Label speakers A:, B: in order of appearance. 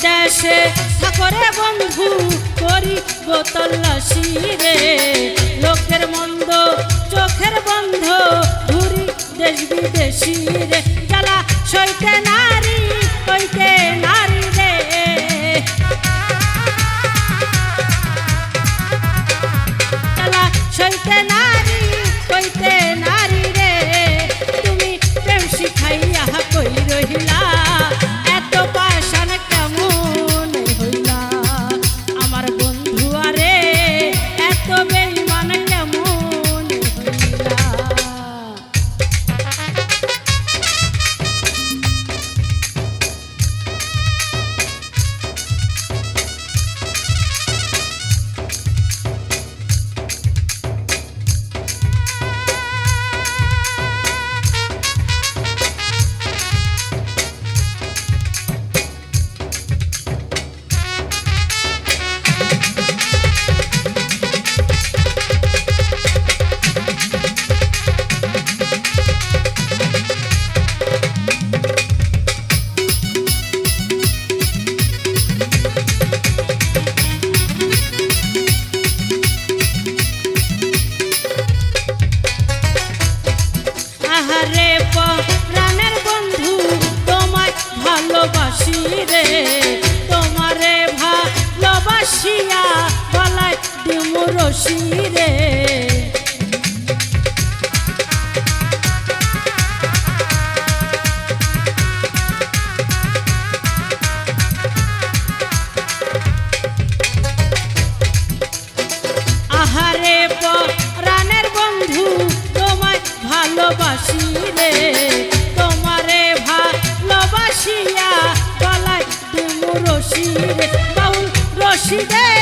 A: দেশে থাকরে বন্ধু করিব তল্লাশি রে লোকের মন্দ চোখের বন্ধ ঘুরি দেশ বিদেশি রে জ্বালা সইতে নারী কইতে নারী রে জ্বালা সইতে নারী কইতে নারী রে তুমি প্রেম শিখাইয়া কই রহিলা এত পাষাণ কেমন হইলা আমার বন্ধু আরে এত বেঈমান কেমন হইলা আহারে প্রাণের বন্ধু তোমায় ভালোবাসি রে তোমারে ভালোবাসিয়া গলায় দিমু রশি রে আহারে প্রাণের বন্ধু তোমায় ভালোবাসি রে তোমারে ভালোবাসিয়া গলায় দিমু রশি রে বাউল রশি রে